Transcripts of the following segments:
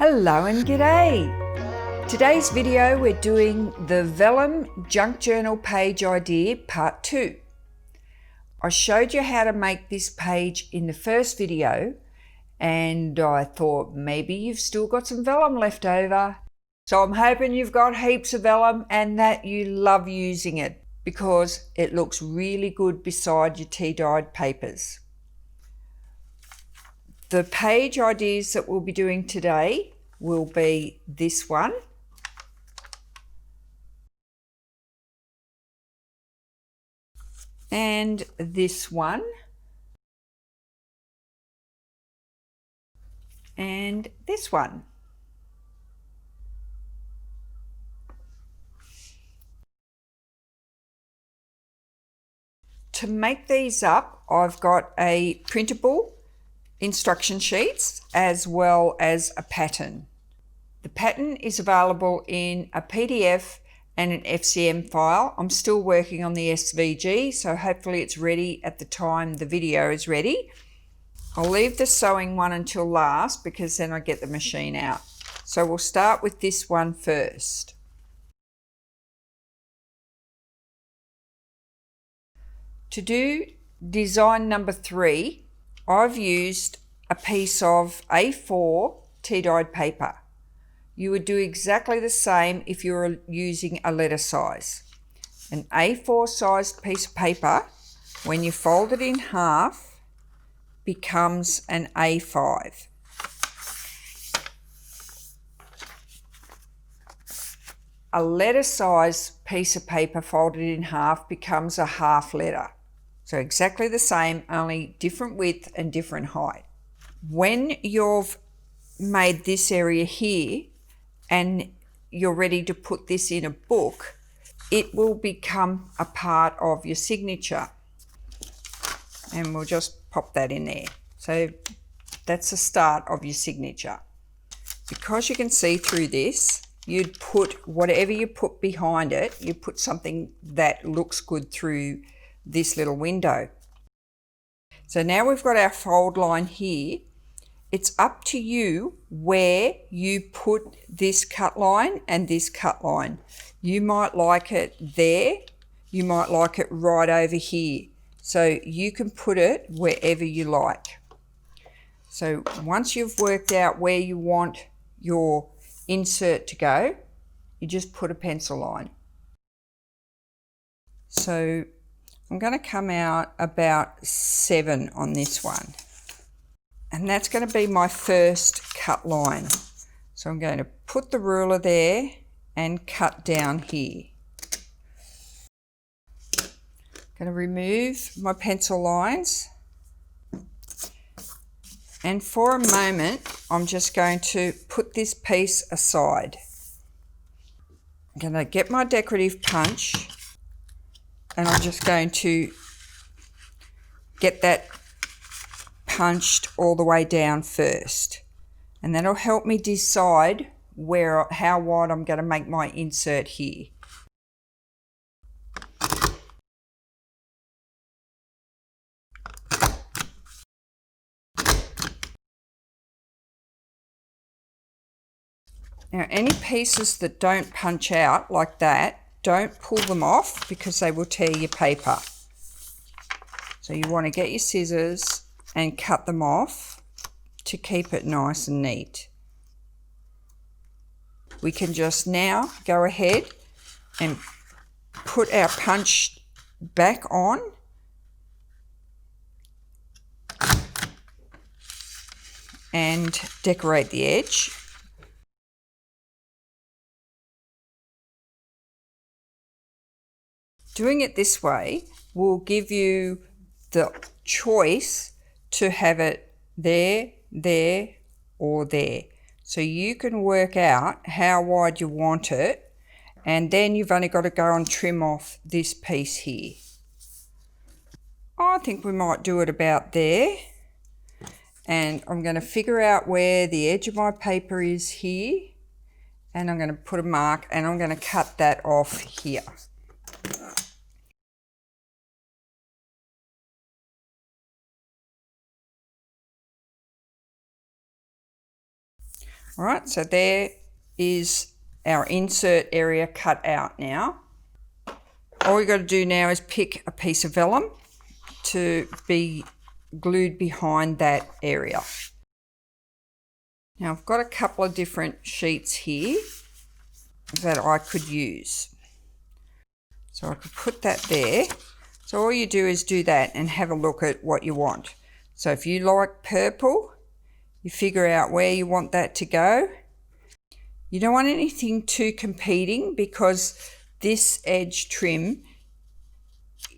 Hello and g'day! Today's video we're doing the vellum junk journal page idea part 2. I showed you how to make this page in the first video and I thought maybe you've still got some vellum left over. So I'm hoping you've got heaps of vellum and that you love using it because it looks really good beside your tea-dyed papers. The page ideas that we'll be doing today will be this one, and this one, and this one. To make these up, I've got a printable instruction sheets as well as a pattern. The pattern is available in a PDF and an FCM file. I'm still working on the SVG, so hopefully it's ready at the time the video is ready. I'll leave the sewing one until last because then I get the machine out. So we'll start with this one first. To do design number 3, I've used a piece of A4 tea-dyed paper. You would do exactly the same if you were using a letter size. An A4 sized piece of paper, when you fold it in half, becomes an A5. A letter size piece of paper folded in half becomes a half letter. So exactly the same, only different width and different height. When you've made this area here and you're ready to put this in a book, it will become a part of your signature. And we'll just pop that in there. So that's the start of your signature. Because you can see through this, you'd put whatever you put behind it, you put something that looks good through this little window. So now we've got our fold line here. It's up to you where you put this cut line and this cut line. You might like it there, you might like it right over here. So you can put it wherever you like. So once you've worked out where you want your insert to go, you just put a pencil line. So I'm going to come out about 7 on this one. And that's going to be my first cut line. So I'm going to put the ruler there and cut down here. I'm going to remove my pencil lines. And for a moment, I'm just going to put this piece aside. I'm going to get my decorative punch and I'm just going to get that punched all the way down first, and that'll help me decide how wide I'm going to make my insert here. Now any pieces that don't punch out like that, don't pull them off because they will tear your paper. So you want to get your scissors and cut them off to keep it nice and neat. We can just now go ahead and put our punch back on and decorate the edge. Doing it this way will give you the choice to have it there, there, or there. So you can work out how wide you want it, and then you've only got to go and trim off this piece here. I think we might do it about there. And I'm going to figure out where the edge of my paper is here, and I'm going to put a mark and I'm going to cut that off here. All right, so there is our insert area cut out now. All we've got to do now is pick a piece of vellum to be glued behind that area. Now I've got a couple of different sheets here that I could use. So I could put that there. So all you do is do that and have a look at what you want. So if you like purple, you figure out where you want that to go. You don't want anything too competing because this edge trim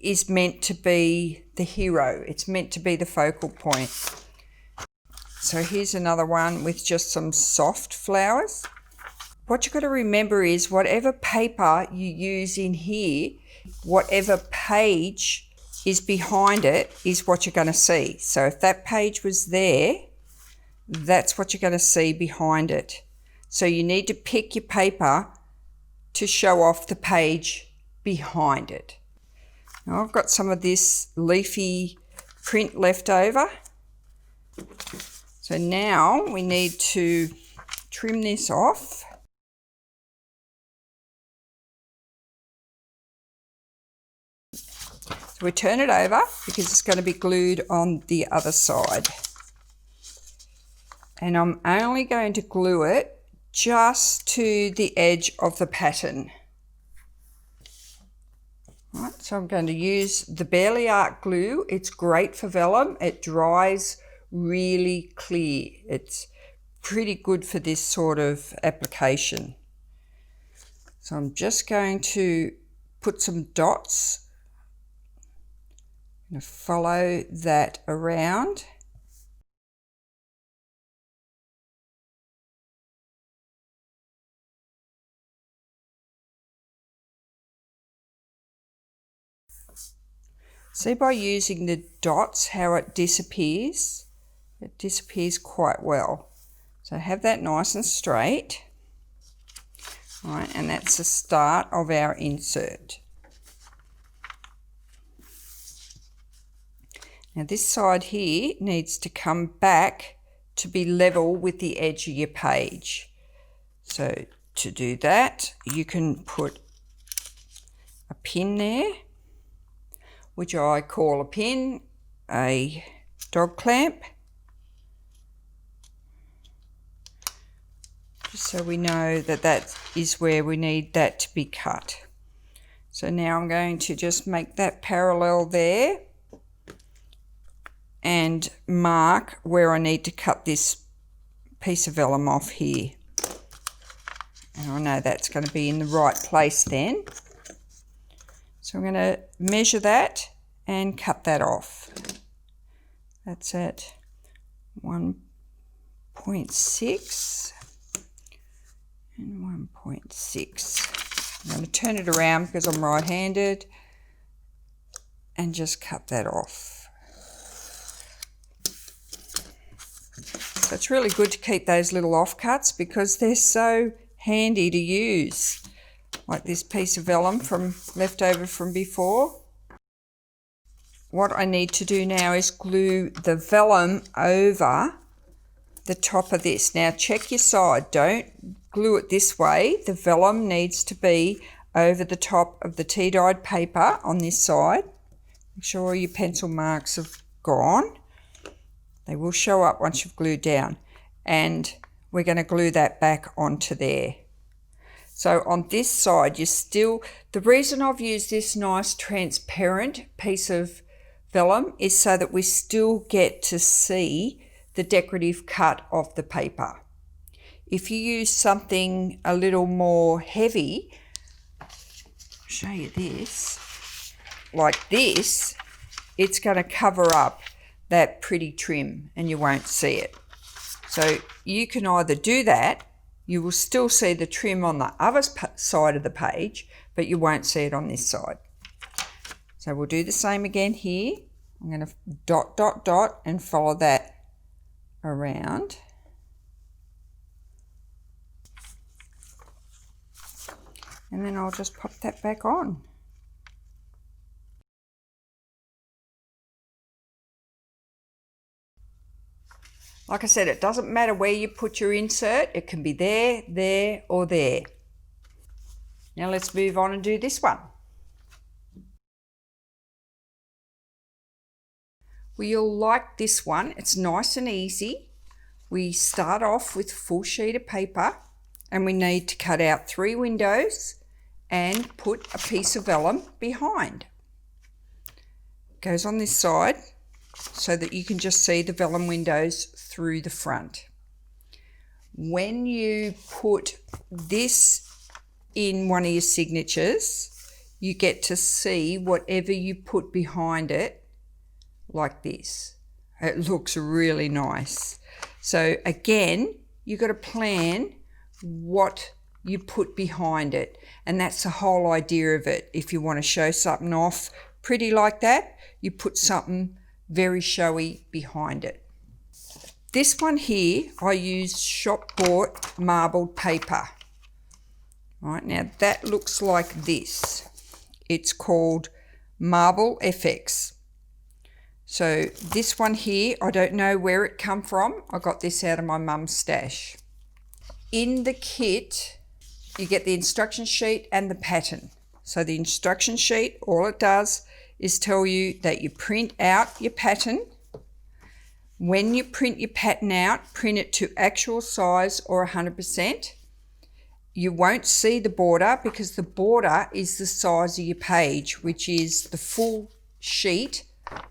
is meant to be the hero. It's meant to be the focal point. So here's another one with just some soft flowers. What you've got to remember is whatever paper you use in here, whatever page is behind it is what you're going to see. So if that page was there, that's what you're going to see behind it. So you need to pick your paper to show off the page behind it. Now I've got some of this leafy print left over. So now we need to trim this off. So we turn it over because it's going to be glued on the other side. And I'm only going to glue it just to the edge of the pattern. Right, so I'm going to use the 𝗱𝗶𝗴𝗶 glue. It's great for vellum. It dries really clear. It's pretty good for this sort of application. So I'm just going to put some dots. I'm going to follow that around. See, by using the dots how it disappears? It disappears quite well. So have that nice and straight. All right, and that's the start of our insert. Now this side here needs to come back to be level with the edge of your page. So to do that, you can put a pin there, which I call a pin, a dog clamp, just so we know that that is where we need that to be cut. So now I'm going to just make that parallel there and mark where I need to cut this piece of vellum off here. And I know that's going to be in the right place then. So I'm going to measure that and cut that off. That's at 1.6 and 1.6. I'm going to turn it around because I'm right-handed and just cut that off. So it's really good to keep those little offcuts because they're so handy to use. Like this piece of vellum from left over from before. What I need to do now is glue the vellum over the top of this. Now check your side, don't glue it this way. The vellum needs to be over the top of the tea dyed paper on this side. Make sure all your pencil marks have gone. They will show up once you've glued down. And we're going to glue that back onto there. So on this side, the reason I've used this nice transparent piece of vellum is so that we still get to see the decorative cut of the paper. If you use something a little more heavy, I'll show you this, like this, it's going to cover up that pretty trim and you won't see it. So you can either do that, you will still see the trim on the other side of the page, but you won't see it on this side. So we'll do the same again here. I'm going to dot, dot, dot and follow that around. And then I'll just pop that back on. Like I said, it doesn't matter where you put your insert. It can be there, there, or there. Now let's move on and do this one. Well, you'll like this one. It's nice and easy. We start off with a full sheet of paper and we need to cut out 3 windows and put a piece of vellum behind. It goes on this side so that you can just see the vellum windows through the front. When you put this in one of your signatures, you get to see whatever you put behind it like this. It looks really nice. So again, you've got to plan what you put behind it, and that's the whole idea of it. If you want to show something off pretty like that, you put something very showy behind it. This one here, I used shop-bought marbled paper. Right, now that looks like this. It's called 𝗷𝗶𝗴𝗶. So this one here, I don't know where it come from. I got this out of my mum's stash. In the kit, you get the instruction sheet and the pattern. So the instruction sheet, all it does is tell you that you print out your pattern. When you print your pattern out, print it to actual size or 100%. You won't see the border because the border is the size of your page, which is the full sheet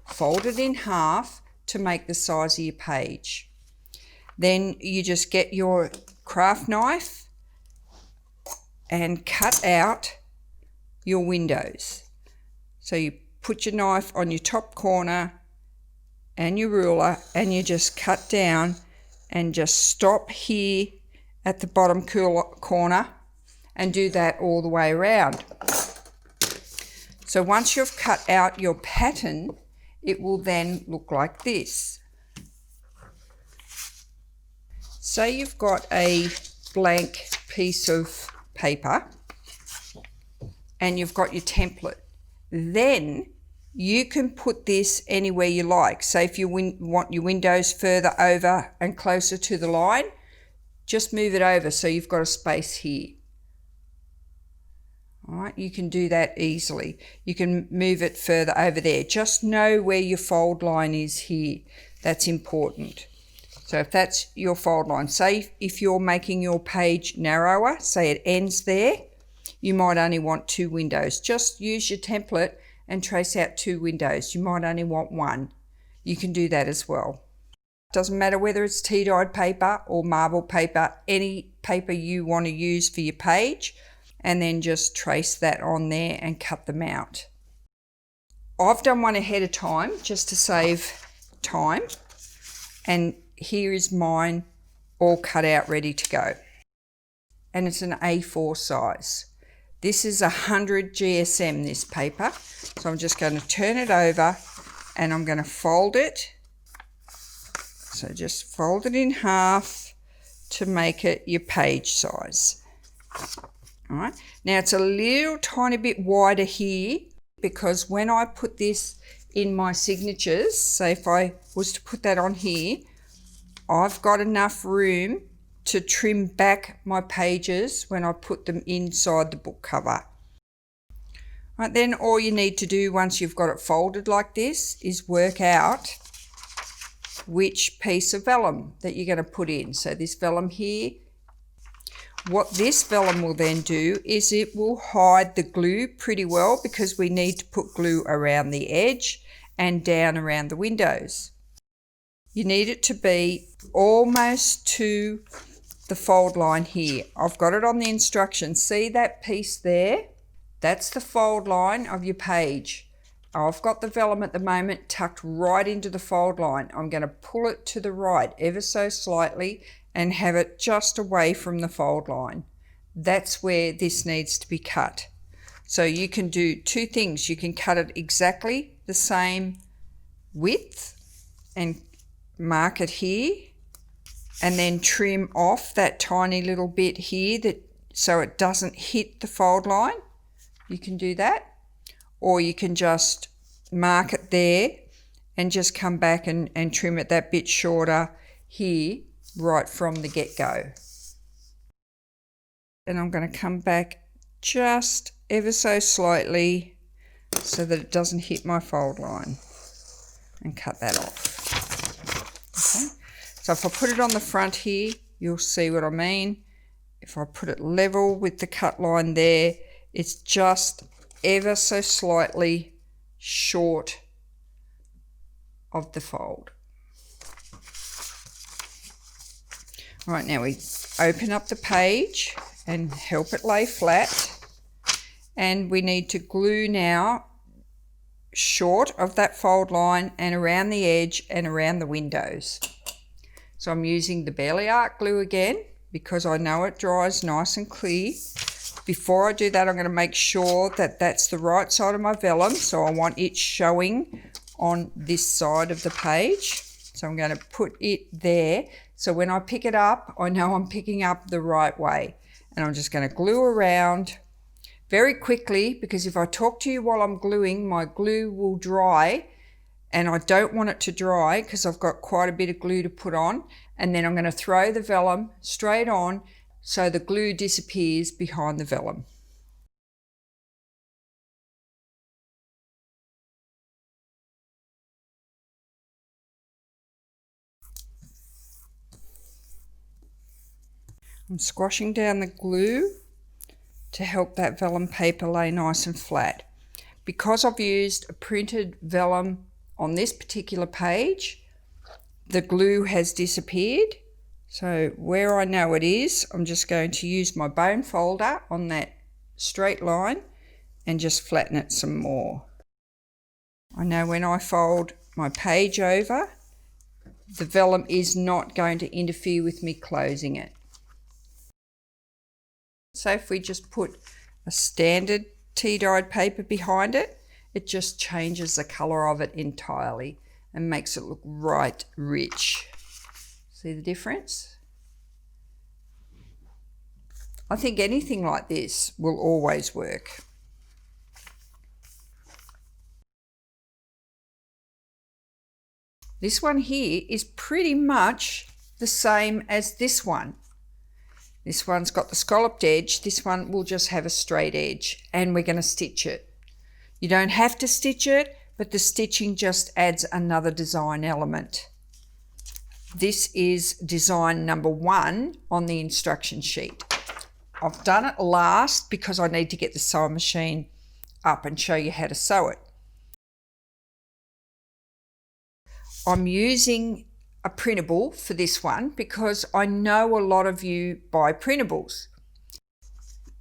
folded in half to make the size of your page. Then you just get your craft knife and cut out your windows. So you put your knife on your top corner and your ruler and you just cut down and just stop here at the bottom corner and do that all the way around. So once you've cut out your pattern, it will then look like this. Say you've got a blank piece of paper and you've got your template. Then you can put this anywhere you like. Say if you want your windows further over and closer to the line, just move it over so you've got a space here. All right, you can do that easily. You can move it further over there. Just know where your fold line is here. That's important. So if that's your fold line, say if you're making your page narrower, say it ends there, you might only want 2 windows. Just use your template and trace out 2 windows. You might only want 1. You can do that as well. Doesn't matter whether it's tea-dyed paper or marble paper, any paper you want to use for your page, and then just trace that on there and cut them out. I've done one ahead of time just to save time, and here is mine all cut out ready to go. And it's an A4 size. This is 100 GSM, this paper. So I'm just going to turn it over and I'm going to fold it. So just fold it in half to make it your page size. All right. Now it's a little tiny bit wider here because when I put this in my signatures, say if I was to put that on here, I've got enough room to trim back my pages when I put them inside the book cover. Right, then all you need to do once you've got it folded like this is work out which piece of vellum that you're going to put in. So this vellum here, what this vellum will then do is it will hide the glue pretty well because we need to put glue around the edge and down around the windows. You need it to be almost to the fold line here. I've got it on the instructions. See that piece there? That's the fold line of your page. I've got the vellum at the moment tucked right into the fold line. I'm going to pull it to the right ever so slightly and have it just away from the fold line. That's where this needs to be cut. So you can do 2 things. You can cut it exactly the same width and mark it here, and then trim off that tiny little bit here so it doesn't hit the fold line. You can do that, or you can just mark it there and just come back and trim it that bit shorter here right from the get-go. And I'm going to come back just ever so slightly so that it doesn't hit my fold line, and cut that off. Okay. So if I put it on the front here, you'll see what I mean. If I put it level with the cut line there, it's just ever so slightly short of the fold. All right, now we open up the page and help it lay flat. And we need to glue now short of that fold line and around the edge and around the windows. So I'm using the Barely Art glue again because I know it dries nice and clear. Before I do that, I'm going to make sure that that's the right side of my vellum. So I want it showing on this side of the page. So I'm going to put it there. So when I pick it up, I know I'm picking up the right way. And I'm just going to glue around very quickly, because if I talk to you while I'm gluing, my glue will dry, and I don't want it to dry because I've got quite a bit of glue to put on. And then I'm going to throw the vellum straight on so the glue disappears behind the vellum. I'm squashing down the glue to help that vellum paper lay nice and flat. Because I've used a printed vellum on this particular page, the glue has disappeared. So where I know it is, I'm just going to use my bone folder on that straight line and just flatten it some more. I know when I fold my page over, the vellum is not going to interfere with me closing it. So if we just put a standard tea-dyed paper behind it, it just changes the colour of it entirely and makes it look right rich. See the difference? I think anything like this will always work. This one here is pretty much the same as this one. This one's got the scalloped edge, this one will just have a straight edge, and we're going to stitch it. You don't have to stitch it, but the stitching just adds another design element. This is design number 1 on the instruction sheet. I've done it last because I need to get the sewing machine up and show you how to sew it. I'm using a printable for this one because I know a lot of you buy printables.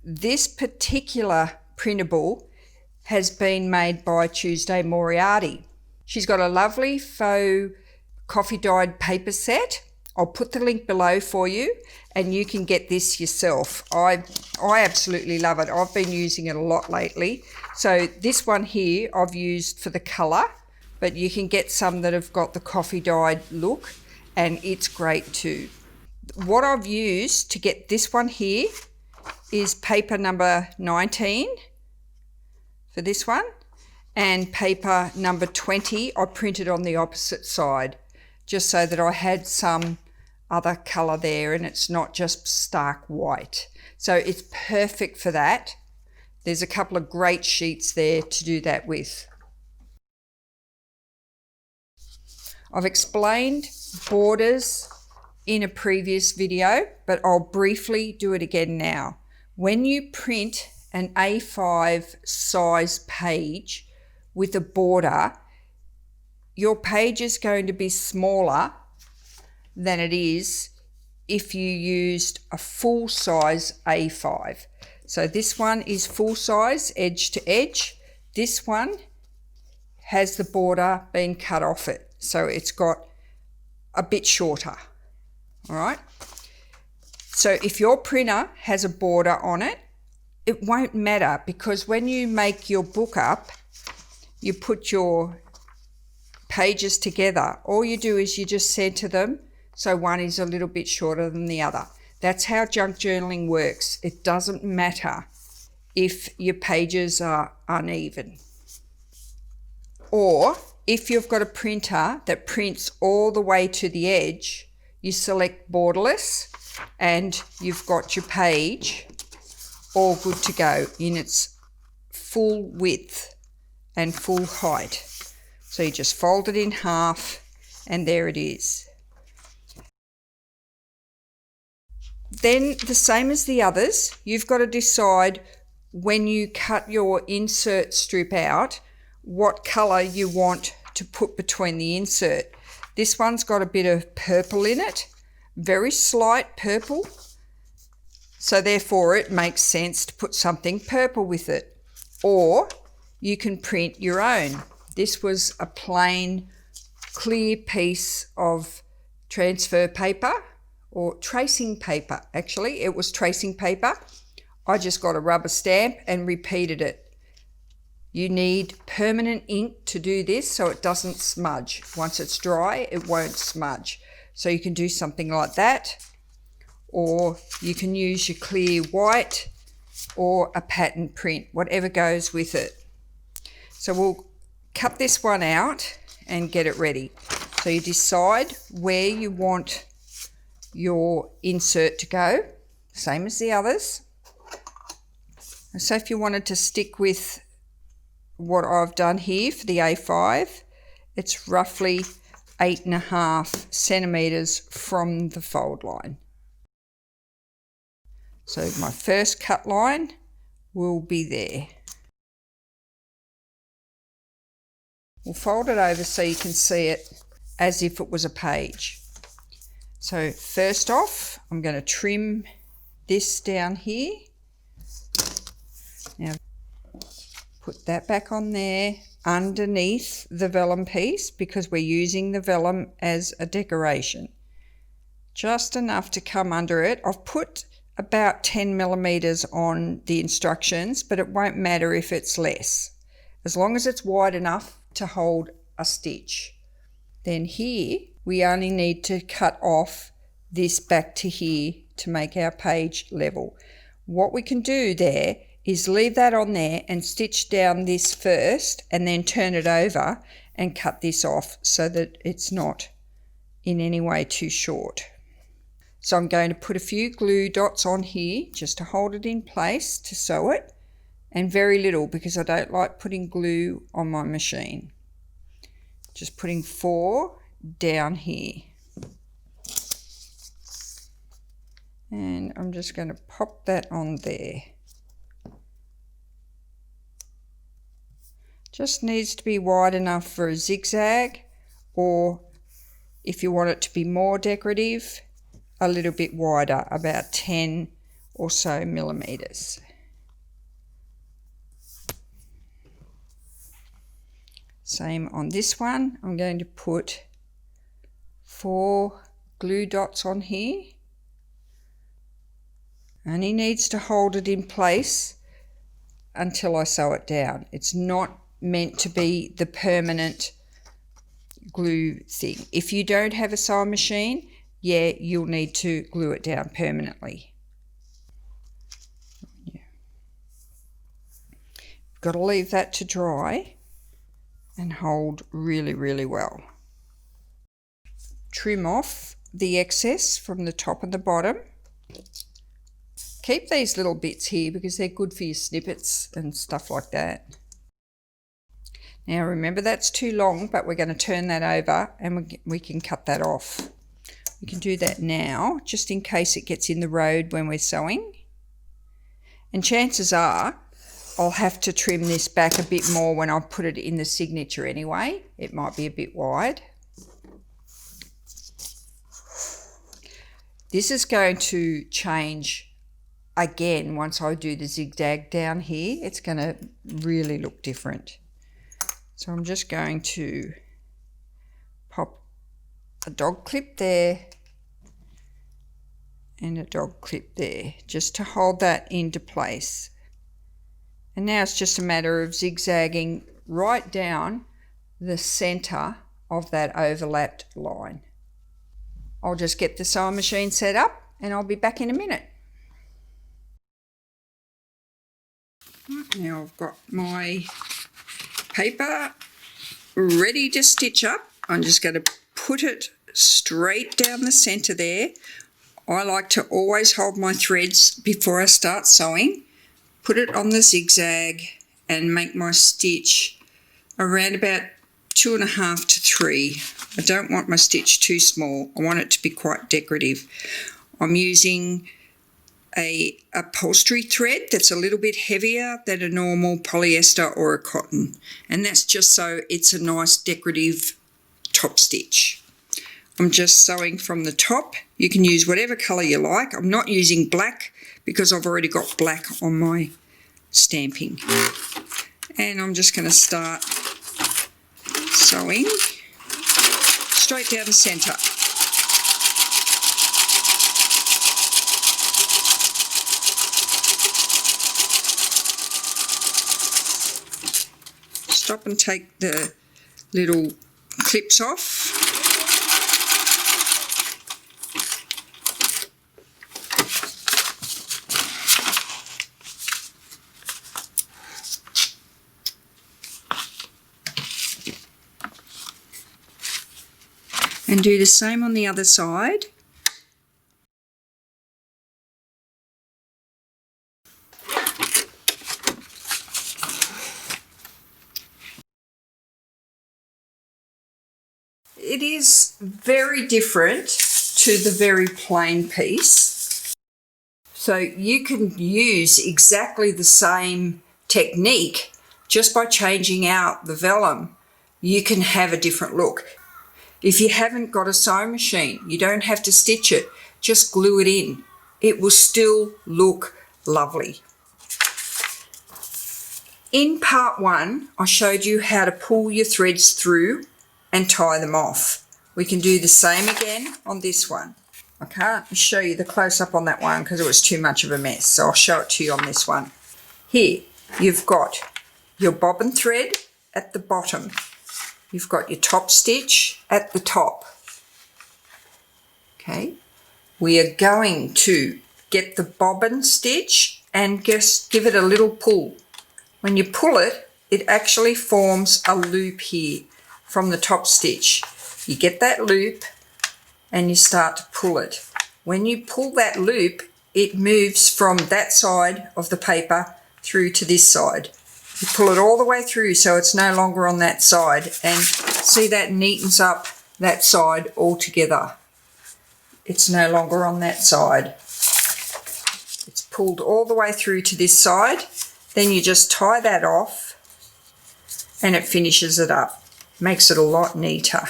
This particular printable has been made by 𝗱𝗄𝗄𝗏. She's got a lovely faux coffee dyed paper set. I'll put the link below for you and you can get this yourself. I absolutely love it. I've been using it a lot lately. So this one here I've used for the colour, but you can get some that have got the coffee dyed look and it's great too. What I've used to get this one here is paper number 19 for this one, and paper number 20 I printed on the opposite side just so that I had some other colour there and it's not just stark white. So it's perfect for that. There's a couple of great sheets there to do that with. I've explained borders in a previous video, but I'll briefly do it again now. When you print an A5 size page with a border, your page is going to be smaller than it is if you used a full size A5. So this one is full size, edge to edge. This one has the border been cut off it. So it's got a bit shorter, all right? So if your printer has a border on it, it won't matter because when you make your book up, you put your pages together. All you do is you just center them so one is a little bit shorter than the other. That's how junk journaling works. It doesn't matter if your pages are uneven. Or if you've got a printer that prints all the way to the edge, you select borderless, and you've got your page all good to go in its full width and full height. So you just fold it in half, and there it is. Then, the same as the others, you've got to decide when you cut your insert strip out what colour you want to put between the insert. This one's got a bit of purple in it, very slight purple, so therefore it makes sense to put something purple with it. Or you can print your own. This was a plain clear piece of transfer paper, or tracing paper actually. It was tracing paper. I just got a rubber stamp and repeated it. You need permanent ink to do this so it doesn't smudge. Once it's dry, it won't smudge. So you can do something like that, or you can use your clear white or a pattern print, whatever goes with it. So we'll cut this one out and get it ready. So you decide where you want your insert to go, same as the others. So if you wanted to stick with what I've done here for the A5, it's roughly 8.5 centimetres from the fold line. So my first cut line will be there. We'll fold it over so you can see it as if it was a page. So first off, I'm going to trim this down here. Now put that back on there underneath the vellum piece, because we're using the vellum as a decoration. Just enough to come under it. I've put about 10 millimeters on the instructions, but it won't matter if it's less, as long as it's wide enough to hold a stitch. Then here we only need to cut off this back to here to make our page level. What we can do there is leave that on there and stitch down this first, and then turn it over and cut this off so that it's not in any way too short. So I'm going to put a few glue dots on here just to hold it in place to sew it, and very little because I don't like putting glue on my machine. Just putting 4 down here. And I'm just going to pop that on there. Just needs to be wide enough for a zigzag, or if you want it to be more decorative, a little bit wider, about 10 or so millimeters. Same on this one. I'm going to put 4 glue dots on here. Only needs to hold it in place until I sew it down. It's not meant to be the permanent glue thing. If you don't have a sewing machine, yeah, you'll need to glue it down permanently. Yeah. You've got to leave that to dry and hold really, really well. Trim off the excess from the top and the bottom. Keep these little bits here because they're good for your snippets and stuff like that. Now remember, that's too long, but we're going to turn that over and we can cut that off. We can do that now, just in case it gets in the road when we're sewing. And chances are I'll have to trim this back a bit more when I put it in the signature anyway. It might be a bit wide. This is going to change again once I do the zigzag down here. It's going to really look different. So I'm just going to pop a dog clip there and a dog clip there, just to hold that into place. And now it's just a matter of zigzagging right down the center of that overlapped line. I'll just get the sewing machine set up and I'll be back in a minute. Now I've got my paper ready to stitch up. I'm just going to put it straight down the centre there. I like to always hold my threads before I start sewing, put it on the zigzag and make my stitch around about 2.5 to 3. I don't want my stitch too small. I want it to be quite decorative. I'm using a upholstery thread that's a little bit heavier than a normal polyester or a cotton, and that's just so it's a nice decorative top stitch. I'm just sewing from the top. You can use whatever colour you like. I'm not using black because I've already got black on my stamping. And I'm just going to start sewing straight down the centre. Stop and take the little clips off. And do the same on the other side. It is very different to the very plain piece. So you can use exactly the same technique just by changing out the vellum. You can have a different look. If you haven't got a sewing machine, you don't have to stitch it, just glue it in. It will still look lovely. In part 1, I showed you how to pull your threads through and tie them off. We can do the same again on this one. I can't show you the close-up on that one because it was too much of a mess, so I'll show it to you on this one. Here, you've got your bobbin thread at the bottom. You've got your top stitch at the top. Okay, we are going to get the bobbin stitch and just give it a little pull. When you pull it, it actually forms a loop here from the top stitch. You get that loop and you start to pull it. When you pull that loop, it moves from that side of the paper through to this side. You pull it all the way through so it's no longer on that side, and see that neatens up that side altogether. It's no longer on that side. It's pulled all the way through to this side. Then you just tie that off and it finishes it up. Makes it a lot neater.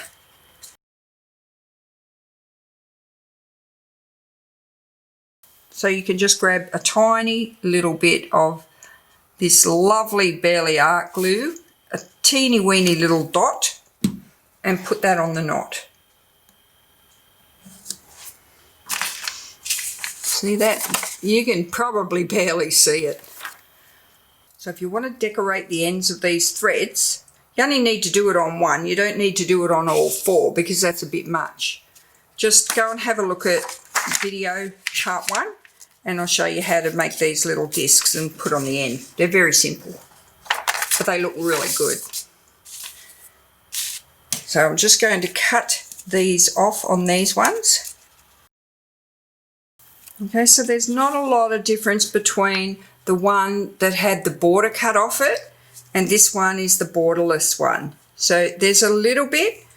So you can just grab a tiny little bit of this lovely Barely Art glue, a teeny weeny little dot, and put that on the knot. See that? You can probably barely see it. So if you want to decorate the ends of these threads, you only need to do it on one. You don't need to do it on all 4 because that's a bit much. Just go and have a look at video part 1. And I'll show you how to make these little discs and put on the end. They're very simple, but they look really good. So I'm just going to cut these off on these ones. Okay, so there's not a lot of difference between the one that had the border cut off it and this one is the borderless one. So there's a little bit.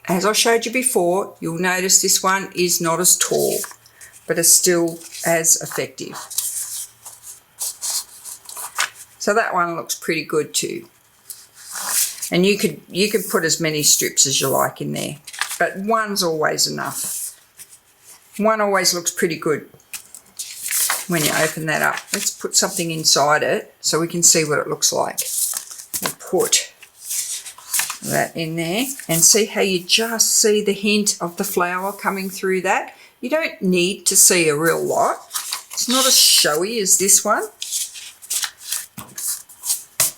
As I showed you before, you'll notice this one is not as tall, but it's still as effective. So that one looks pretty good too. And you could put as many strips as you like in there, but one's always enough. One always looks pretty good when you open that up. Let's put something inside it so we can see what it looks like. We'll put that in there and see how you just see the hint of the flower coming through that. You don't need to see a real lot. It's not as showy as this one.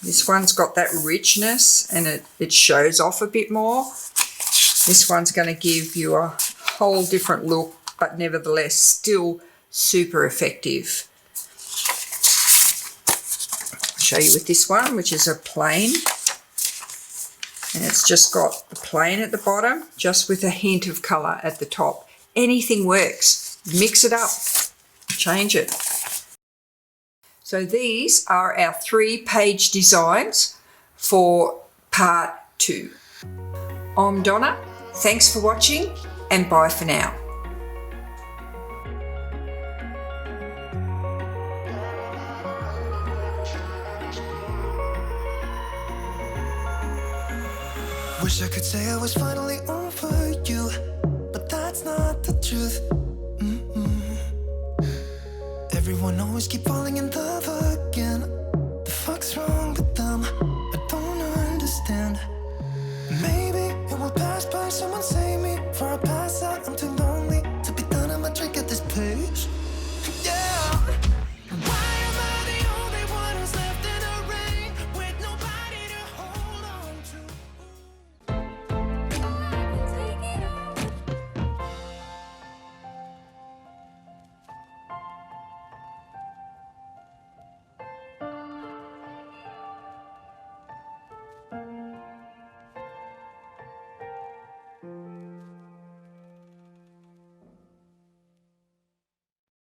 This one's got that richness and it shows off a bit more. This one's going to give you a whole different look, but nevertheless still super effective. I'll show you with this one, which is a plain. And it's just got the plain at the bottom, just with a hint of colour at the top. Anything works. Mix it up. Change it. So these are our 3-page designs for part 2. I'm Donna. Thanks for watching and bye for now. Wish I could say I was finally over you, but that's not the truth. Everyone always keep falling in love again. The fuck's wrong with them? I don't understand. Maybe it will pass by. Someone save me for I pass out. I'm too